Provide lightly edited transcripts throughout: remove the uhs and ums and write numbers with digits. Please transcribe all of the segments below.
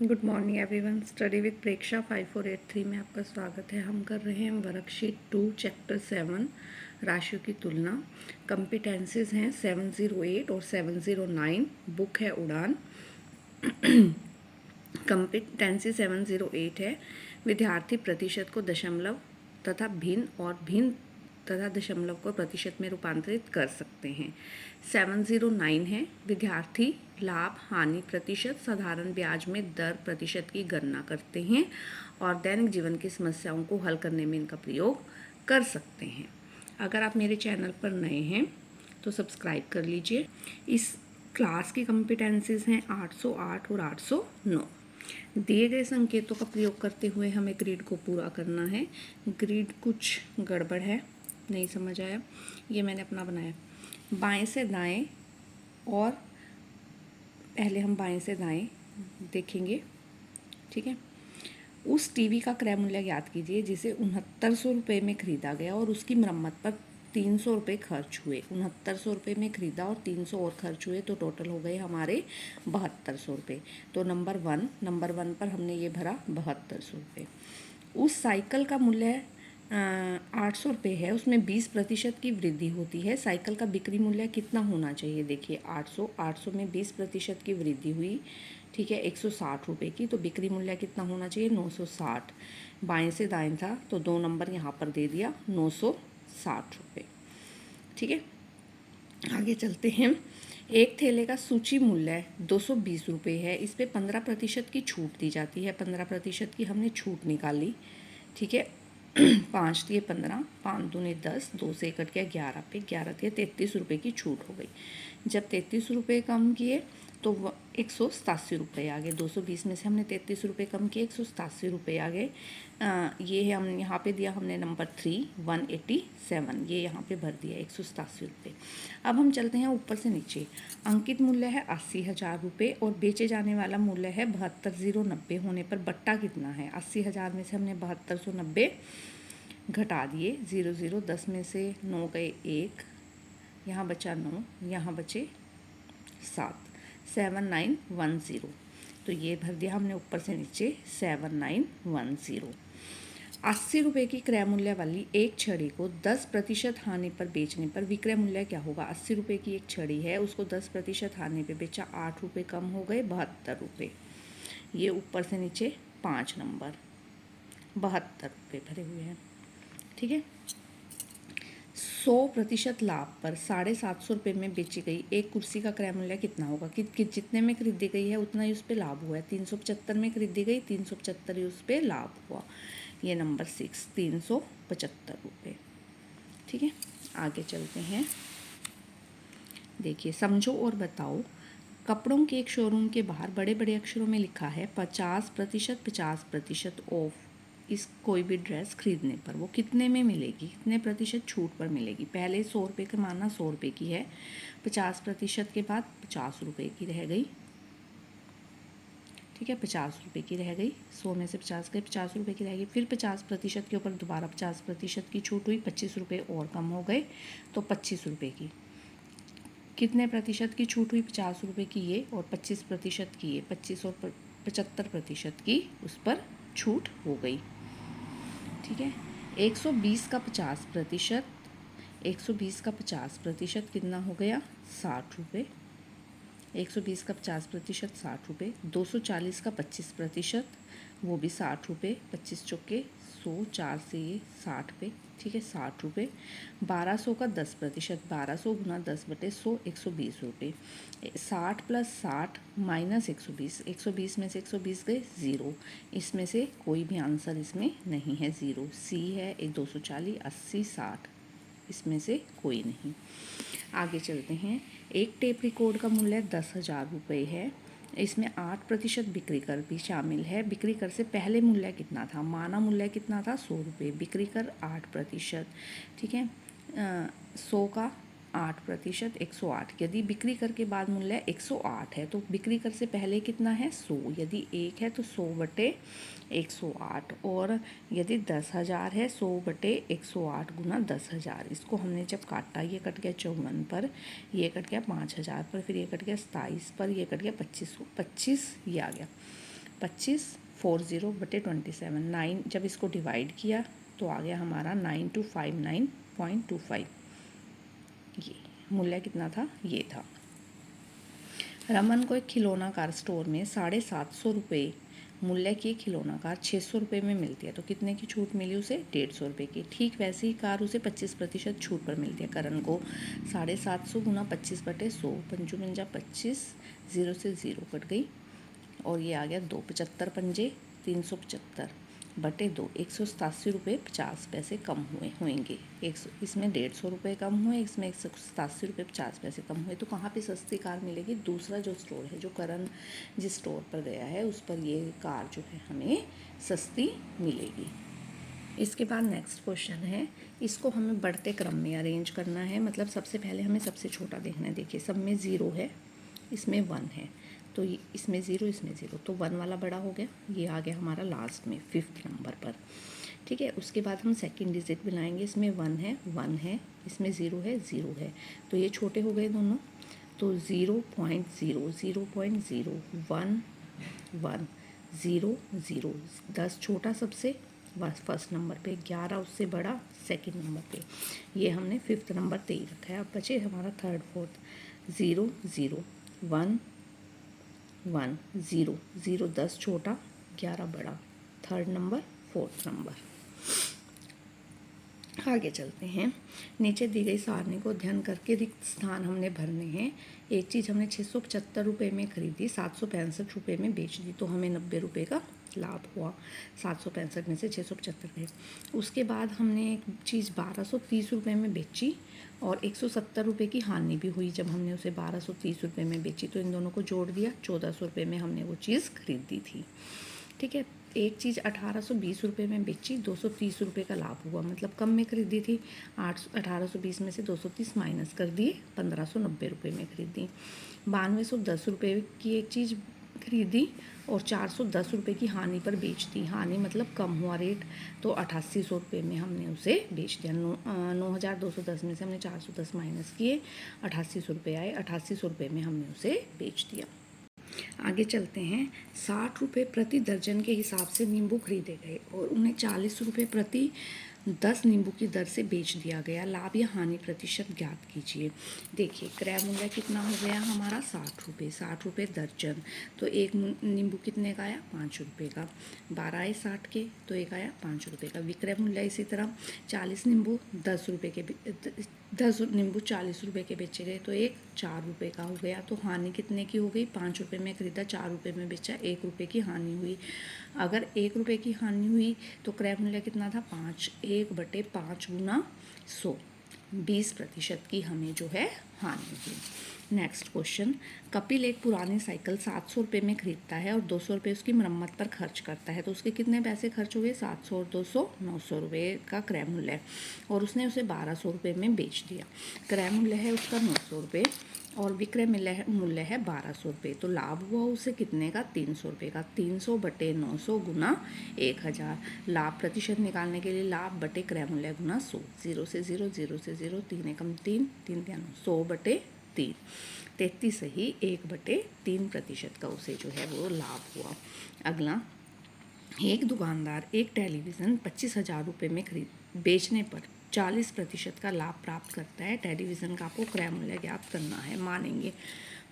Good morning everyone. Study with Preksha 5483 में आपका स्वागत है। हम कर रहे हैं वर्कशीट 2 चैप्टर 7 राशियों की तुलना। कॉम्पिटेंसीज हैं 708 और 709। बुक है उड़ान। कॉम्पिटेंसी 708 है विद्यार्थी प्रतिशत को दशमलव तथा भिन्न और भिन्न तथा दशमलव को प्रतिशत में रूपांतरित कर सकते हैं। 709 है विद्यार्थी लाभ हानि प्रतिशत साधारण ब्याज में दर प्रतिशत की गणना करते हैं और दैनिक जीवन की समस्याओं को हल करने में इनका प्रयोग कर सकते हैं। अगर आप मेरे चैनल पर नए हैं तो सब्सक्राइब कर लीजिए। इस क्लास की कॉम्पिटेंसीज हैं 808 और 809। दिए गए संकेतों का प्रयोग करते हुए हमें ग्रिड को पूरा करना है। ग्रिड कुछ गड़बड़ है, नहीं समझ आया, ये मैंने अपना बनाया। बाएं से दाएं, और पहले हम बाएं से दाएं देखेंगे, ठीक है। उस टीवी का क्रय मूल्य ज्ञात कीजिए जिसे 6900 रुपये में खरीदा गया और उसकी मरम्मत पर 300 रुपये खर्च हुए। 6900 रुपये में खरीदा और 300 और खर्च हुए तो टोटल हो गए हमारे 7200 रुपये। तो नंबर वन पर हमने ये भरा 7200 रुपये। उस साइकिल का मूल्य 800 रुपये है, उसमें 20% की वृद्धि होती है। साइकिल का बिक्री मूल्य कितना होना चाहिए? देखिए 800 में 20% की वृद्धि हुई, ठीक है, 160 रुपये की। तो बिक्री मूल्य कितना होना चाहिए? 960। बाएं से दाएं था तो 2 नंबर यहाँ पर दे दिया, 960 रुपये, ठीक है। आगे चलते हैं। एक थैले का सूची मूल्य 220 रुपये है, इस पर 15% की छूट दी जाती है। 15% की हमने छूट निकाली, ठीक है। 5 दिए 15, 5 दूनी 10, 2 से कट गया 11 पे, 11 दिए 33 रुपये की छूट हो गई। जब 33 रुपये कम किए तो 187 रुपये आ गए। 220 में से हमने 33 रुपये कम किए, 187 रुपये आ गए। ये है, हम यहाँ पे दिया हमने नंबर 3, 187, ये यहाँ पे भर दिया 187 रुपये। अब हम चलते हैं ऊपर से नीचे। अंकित मूल्य है 80,000 रुपये और बेचे जाने वाला मूल्य है 72,090 होने पर बट्टा कितना है? 80,000 में से हमने 7290 घटा दिए, 00, 10 में से 9 गए 1, यहाँ बचा 9, यहाँ बचे 7, 7910। तो ये भर दिया हमने ऊपर से नीचे 7910। 80 रुपये की क्रय मूल्य वाली एक छड़ी को 10% हानि पर बेचने पर विक्रय मूल्य क्या होगा? 80 रुपये की एक छड़ी है, उसको 10% हानि पे बेचा, 8 रुपये कम हो गए, 72 रुपये। ये ऊपर से नीचे 5 नंबर 72 रुपये भरे हुए हैं, ठीक है। 100% लाभ पर 750 रुपये में बेची गई एक कुर्सी का क्रय मूल्य कितना होगा? कि जितने में खरीदी गई है उतना ही उस पर लाभ हुआ है। 375 में खरीदी गई, 375 ही उस पर लाभ हुआ। ये नंबर 6, 375 रुपये, ठीक है। आगे चलते हैं। देखिए, समझो और बताओ। कपड़ों के एक शोरूम के बाहर बड़े बड़े अक्षरों में लिखा है 50% ऑफ। इस कोई भी ड्रेस खरीदने पर वो कितने में मिलेगी, कितने प्रतिशत छूट पर मिलेगी? पहले 100 रुपये का माना 100 रुपये की है, 50% के बाद 50 रुपये की रह गई, ठीक है। 50 रुपये की रह गई, 100 में से 50 गए, 50 रुपये की रह गई। फिर 50% के ऊपर दोबारा 50% की छूट हुई, 25 रुपये और कम हो गए, तो 25 रुपये की। कितने प्रतिशत की छूट हुई? 50 रुपये की ये और 25% की ये, 25 और 75% की उस पर छूट हो गई, ठीक है। 120 का 50%, 120 का 50% कितना हो गया? 60 रुपये। 120 का 50% 60 रुपये। 240 का 25%, वो भी 60 रुपये। 25 चौके 100, 4 से ये 60 पे, ठीक है, 60 रुपये। 1200 का 10%, 1200 गुना 10/100, 120 रुपये। 60 + 60 - 120, 120 में से 120 गए 0। इसमें से कोई भी आंसर इसमें नहीं है, 0। सी है 240, 80, 60, इसमें से कोई नहीं। आगे चलते हैं। एक टेप रिकॉर्ड का मूल्य 10,000 रुपये है, इसमें 8% बिक्री कर भी शामिल है। बिक्री कर से पहले मूल्य कितना था? माना मूल्य कितना था? 100 रुपये, बिक्री कर 8%, ठीक है। 100 का 8%, 108। यदि बिक्री कर के बाद मूल्य 108 है तो बिक्री कर से पहले कितना है? 100। यदि 1 है तो 100/108, और यदि 10,000 है 100/108 गुना 10,000। इसको हमने जब काटा, ये कट गया 54 पर, ये कट गया 5,000 पर, फिर ये कट गया 27 पर, ये कट गया 25 ये आ गया। 2540/27, 9 जब इसको डिवाइड किया तो आ गया हमारा 9259.25। ये मूल्य कितना था, ये था। रमन को एक खिलौना कार स्टोर में 750 रुपये मूल्य की खिलौना कार 600 रुपये में मिलती है, तो कितने की छूट मिली उसे, 150 रुपये की। ठीक वैसे ही कार उसे 25% छूट पर मिलती है। करण को 750 गुना 25/100, 55 0 से 0 कट गई और ये आ गया 2, 75 पंजे 375/2, 187 रुपये 50 पैसे कम होंगे। इसमें 150 रुपये कम हुए, इसमें 187 रुपये 50 पैसे कम हुए। तो कहाँ पे सस्ती कार मिलेगी, दूसरा जो स्टोर है, जो करण जिस स्टोर पर गया है उस पर ये कार जो है हमें सस्ती मिलेगी। इसके बाद नेक्स्ट क्वेश्चन है, इसको हमें बढ़ते क्रम में अरेंज करना है। मतलब सबसे पहले हमें सबसे छोटा देखना है। देखिए सब में 0 है, इसमें 1 है, तो इसमें 0 इसमें 0, तो 1 वाला बड़ा हो गया, ये आ गया हमारा लास्ट में 5th नंबर पर। ठीक है, उसके बाद हम सेकंड डिजिट मिलाएंगे। इसमें 1 है, 1 है, इसमें 0 है, 0 है, तो ये छोटे हो गए दोनों। तो 0.0 0.0 1 1 0 0, 10 छोटा सबसे फर्स्ट नंबर पे, 11 उससे बड़ा सेकंड नंबर पे। ये हमने 5th नंबर पे ही रखा है। अब बचे हमारा थर्ड फोर्थ, 0 0 1 1 0 0, 10 छोटा 11 बड़ा, थर्ड नंबर 4th नंबर। आगे चलते हैं। नीचे दी गई सारणी को अध्ययन करके रिक्त स्थान हमने भरने हैं। एक चीज़ हमने 675 रुपये में खरीदी, 765 रुपये में बेच दी, तो हमें 90 रुपये का लाभ हुआ। 765 में से 675 गए। उसके बाद हमने एक चीज़ 1230 रुपये में बेची और 170 रुपये की हानि भी हुई जब हमने उसे 1230 रुपये में बेची, तो इन दोनों को जोड़ दिया, 1400 रुपये में हमने वो चीज़ खरीदी थी। ठीक है, एक चीज़ 1820 रुपये में बेची, 230 रुपये का लाभ हुआ, मतलब कम में खरीदी थी। 1820 में से 230 माइनस कर दिए, 1590 रुपये में खरीदी। 9210 रुपये की एक चीज़ खरीदी और 410 रुपये की हानि पर बेच दी। हानि मतलब कम हुआ रेट, तो 8800 रुपये में हमने उसे बेच दिया। 9210 में से हमने 410 माइनस किए, 8800 रुपये आए, 8800 रुपये में हमने उसे बेच दिया। आगे चलते हैं। 60 रुपये प्रति दर्जन के हिसाब से नींबू खरीदे गए और उन्हें 40 रुपये प्रति 10 नींबू की दर से बेच दिया गया। लाभ या हानि प्रतिशत ज्ञात कीजिए। देखिए क्रय मूल्य कितना हो गया हमारा, 60 रुपये, 60 रुपये दर्जन, तो एक नींबू कितने का आया, 5 रुपये का। 12 आए 60 के, तो एक आया 5 रुपये का। विक्रय मूल्य इसी तरह 40 नींबू 10 रुपये के, 10 नींबू 40 रुपये के बेचे गए, तो एक 4 रुपये का हो गया। तो हानि कितने की हो गई, 5 रुपये में खरीदा, 4 रुपये में बेचा, 1 रुपये की हानि हुई। अगर 1 रुपये की हानि हुई तो क्रय मूल्य कितना था, 5, 1/5 गुना 100, 20% की हमें जो है हानि हुई। नेक्स्ट क्वेश्चन, कपिल एक पुरानी साइकिल 700 रुपये में खरीदता है और 200 रुपये उसकी मरम्मत पर खर्च करता है, तो उसके कितने पैसे खर्च हुए, 700 और 200 900 रुपये का क्रय मूल्य है और उसने उसे 1200 रुपये में बेच दिया। क्रय मूल्य है उसका 900 रुपये और विक्रय मूल्य है 1200 रुपये, तो लाभ हुआ उसे कितने का, 300 रुपये का। 300/900 गुना 1000। लाभ प्रतिशत निकालने के लिए लाभ बटे क्रय मूल्य गुना 100, 0 से 0 0 से 0, 3 एकम 3, 3 3 100/3, 33 ही 1/3% का उसे जो है वो लाभ हुआ। अगला, एक दुकानदार एक टेलीविज़न 25,000 रुपये में बेचने पर 40% का लाभ प्राप्त करता है। टेलीविज़न का आपको क्रय मूल्य ज्ञात करना है।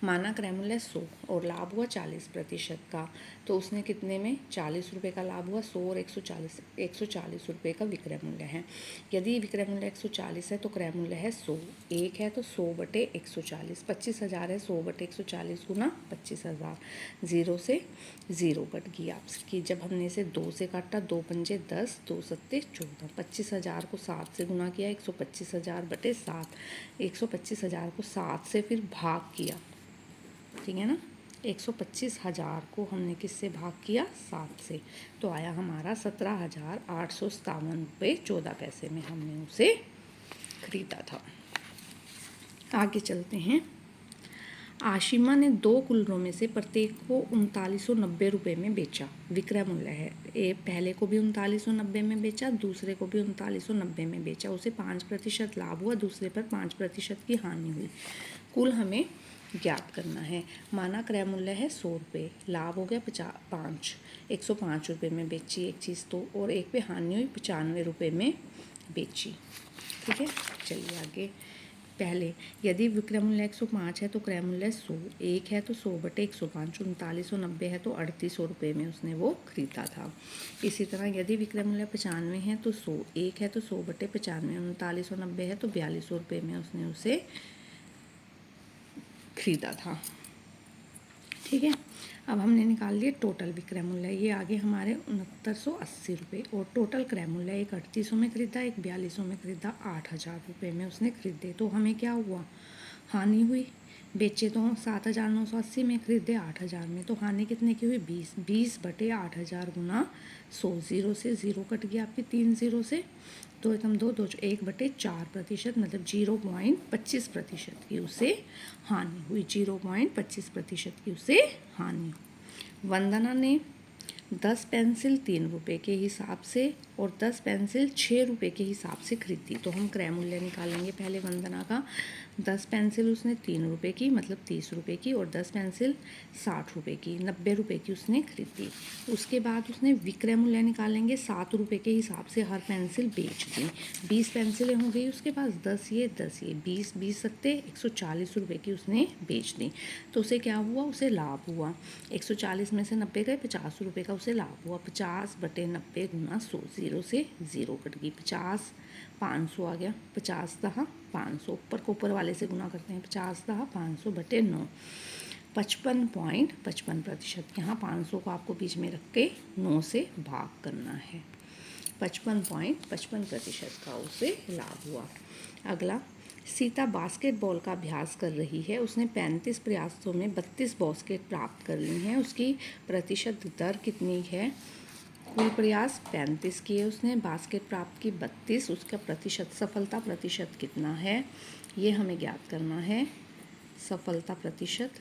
माना क्रय मूल्य 100 और लाभ हुआ 40% का, तो उसने कितने में 40 रुपये का लाभ हुआ, 100 और 140 रुपये का विक्रय मूल्य है। यदि विक्रय मूल्य 140 है तो क्रय मूल्य है 100, 1 है तो 100/140, 25,000 है, 100/140 गुना 25,000, 0 से 0 कट गया आपकी। जब हमने इसे 2 से काटा, 2 पंजे 10, 2 सत्ते 14, 25,000 को 7 से गुना किया, 125,000/7, 125,000 को 7 से फिर भाग किया, ठीक है ना। 125,000 को हमने किससे भाग किया, 7 से, तो आया हमारा 17,857 रुपये 14 पैसे में हमने उसे खरीदा था। आगे चलते हैं। आशिमा ने 2 कूलरों में से प्रत्येक को 3990 रुपये में बेचा। विक्रय मूल्य है, पहले को भी 3990 में बेचा, दूसरे को भी 3990 में बेचा। उसे 5% लाभ हुआ, दूसरे पर 5% की हानि हुई। कुल हमें ज्ञात करना है। माना क्रय मूल्य है 100 रुपये, लाभ हो गया 105 रुपये में बेची एक चीज़ तो, और एक पे हानि हुई 95 रुपये में बेची। ठीक है, चलिए आगे। पहले यदि विक्रय मूल्य 105 है तो क्रय मूल्य 100, एक है तो 100/105, 3990 है तो 3800 रुपये में उसने वो खरीदा था। इसी तरह यदि विक्रय मूल्य 95 है तो 100, एक है तो 100/95, 3990 है तो 4200 रुपये में उसने उसे खरीदा था। ठीक है, अब हमने निकाल लिए टोटल विक्रय मूल्य, ये आगे हमारे 6980 रुपये, और टोटल क्रय मूल्य एक 3800 में खरीदा, एक 4200 में खरीदा, 8000 रुपये में उसने खरीदे। तो हमें क्या हुआ, हानि हुई। बेचे तो 7980 में, खरीदे 8000 में, तो हानि कितने की हुई, 20/8000 गुना 100, 0 से 0 कट गया आपकी 3 0 से, तो एकदम 1/4%, मतलब 0.25% की उसे हानि हुई, 0.25% की उसे हानि। वंदना ने 10 पेंसिल 3 रुपये के हिसाब से और 10 पेंसिल 6 रुपये के हिसाब से खरीदी। तो हम क्रय मूल्य निकालेंगे पहले वंदना का। 10 पेंसिल उसने 3 रुपये की, मतलब 30 रुपये की, और 10 पेंसिल 60 रुपये की, 90 रुपये की उसने खरीदी। उसके बाद उसने विक्रय मूल्य निकालेंगे, 7 रुपये के हिसाब से हर पेंसिल बेच दी। 20 पेंसिलें हो गई उसके पास, 10 ये 20 सकते 140 रुपये की उसने बेच दी। तो उसे क्या हुआ, उसे लाभ हुआ। 140 में से 90 गए, 50 रुपये का उसे लाभ हुआ। 50/90 गुना 100, 0 से 0 कट गई, 50, 500 आ गया, 50 दहा 500, ऊपर को ऊपर वाले से गुना करते हैं, 50 दहा 500/9, 55.55%। यहाँ 500 को आपको बीच में रख के 9 से भाग करना है। 55.55% का उसे लाभ हुआ। अगला, सीता बास्केटबॉल का अभ्यास कर रही है। उसने 35 प्रयासों में 32 बास्केट प्राप्त कर ली हैं। उसकी प्रतिशत दर कितनी है, कुल प्रयास 35 किए उसने, बास्केट प्राप्त की 32, उसका प्रतिशत, सफलता प्रतिशत कितना है, ये हमें ज्ञात करना है। सफलता प्रतिशत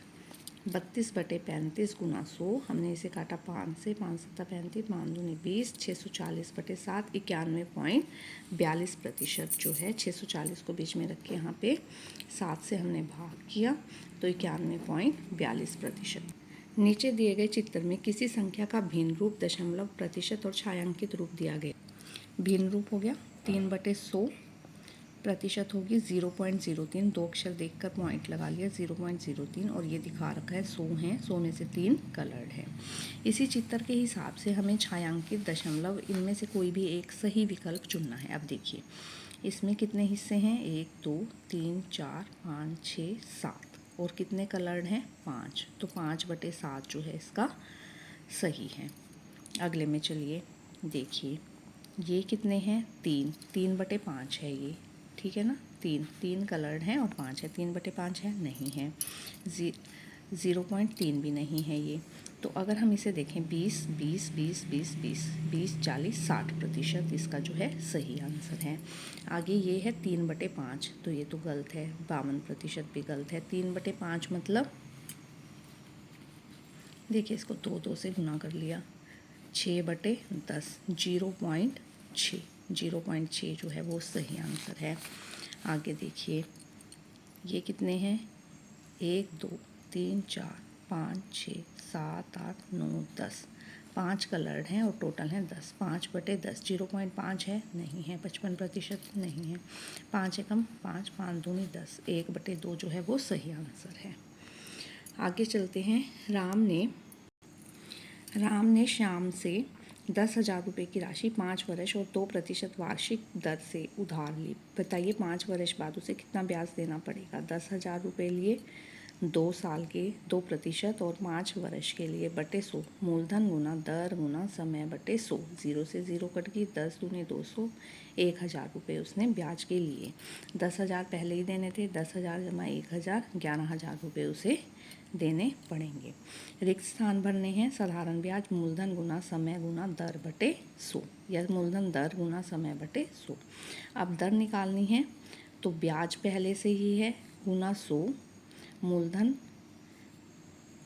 32/35 गुना 100, हमने इसे काटा 5 से, 5 7 35, 5 दूनी 20, 640/7, 91.42% जो है। 640 को बीच में रख के यहाँ पे 7 से हमने भाग किया, तो 91.42%। नीचे दिए गए चित्र में किसी संख्या का भिन्न रूप, दशमलव, प्रतिशत और छायांकित रूप दिया गया। भिन्न रूप हो गया 3/100, प्रतिशत होगी 0.03, 2 अक्षर देखकर पॉइंट लगा लिया 0.03, और ये दिखा रखा है 100 है, 100 में से 3 कलर्ड है। इसी चित्र के हिसाब से हमें छायांकित, दशमलव, इनमें से कोई भी एक सही विकल्प चुनना है। अब देखिए इसमें कितने हिस्से हैं, 1 2 3 4 5 6 7, और कितने कलर्ड हैं, 5, तो 5/7 जो है इसका सही है। अगले में चलिए देखिए, ये कितने हैं, 3/5 है ये, ठीक है ना, 3 कलर्ड हैं और 5 है, 3/5 है, नहीं है। 0.3 भी नहीं है ये। तो अगर हम इसे देखें 20 20 20 20 20 20 40 60%, इसका जो है सही आंसर है। आगे ये है 3/5, तो ये तो गलत है, 52% भी गलत है। 3/5 मतलब, देखिए इसको 2 से गुना कर लिया, 6/10, 0.6, 0.6 जो है वो सही आंसर है। आगे देखिए ये कितने हैं, 1 2 3 4 5 6 7 8 9 10, 5 कलर्ड हैं और टोटल हैं 10, 5/10, 0.5 है, नहीं है। 55% नहीं है। 5 एकम 5, 5 दूनी 10, 1/2 जो है वो सही आंसर है। आगे चलते हैं। राम ने श्याम से 10,000 रुपये की राशि 5 वर्ष और 2% वार्षिक दर से उधार ली। बताइए 5 वर्ष बाद उसे कितना ब्याज देना पड़ेगा। 10,000 रुपये लिए 2 साल के 2% और 5 वर्ष के लिए बटे 100, मूलधन गुना दर गुना समय बटे 100, 0 से 0 कट गई, 10 दूनी 200, 1,000 रुपये उसने ब्याज के लिए। 10,000 पहले ही देने थे, 10,000 जमा 1,000, 11,000 रुपये उसे देने पड़ेंगे। रिक्त स्थान भरने हैं। साधारण ब्याज मूलधन गुना समय गुना दर बटे 100, या मूलधन दर गुना समय बटे 100। अब दर निकालनी है तो ब्याज पहले से ही है, गुना 100, मूलधन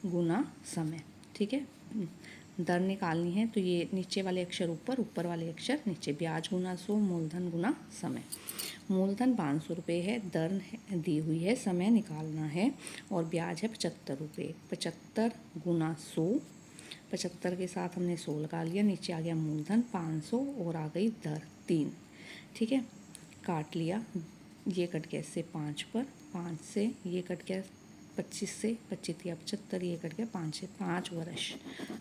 गुना समय, ठीक है। दर निकालनी है तो ये नीचे वाले अक्षर ऊपर, ऊपर वाले अक्षर नीचे। ब्याज गुना 100, मूलधन गुना समय। मूलधन 500 रुपये है, दर दी हुई है, समय निकालना है और ब्याज है 75 रुपये। 75 गुना 100, 75 के साथ हमने 100 लगा लिया, नीचे आ गया मूलधन 500 और आ गई दर 3। ठीक है, काट लिया, ये कट गया इससे 5 पर, 5 से ये कट गया 25 से, 25 या 75, ये कट गया 5 से, 5 वर्ष।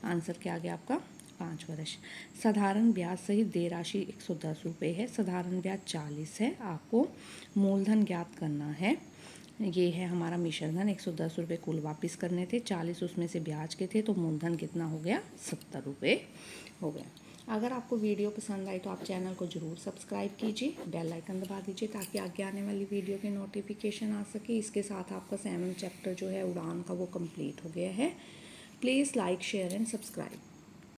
आंसर क्या आ गया आपका 5 वर्ष। साधारण ब्याज सहित देय राशि 110 रुपये है, साधारण ब्याज 40 है। आपको मूलधन ज्ञात करना है। ये है हमारा मिश्रधन, 110 रुपये कुल वापस करने थे, 40 उसमें से ब्याज के थे, तो मूलधन कितना हो गया 70 रुपये हो गया। अगर आपको वीडियो पसंद आई तो आप चैनल को ज़रूर सब्सक्राइब कीजिए, बेल आइकन दबा दीजिए ताकि आगे आने वाली वीडियो की नोटिफिकेशन आ सके। इसके साथ आपका 7 चैप्टर जो है उड़ान का वो कंप्लीट हो गया है। Please like, share and subscribe.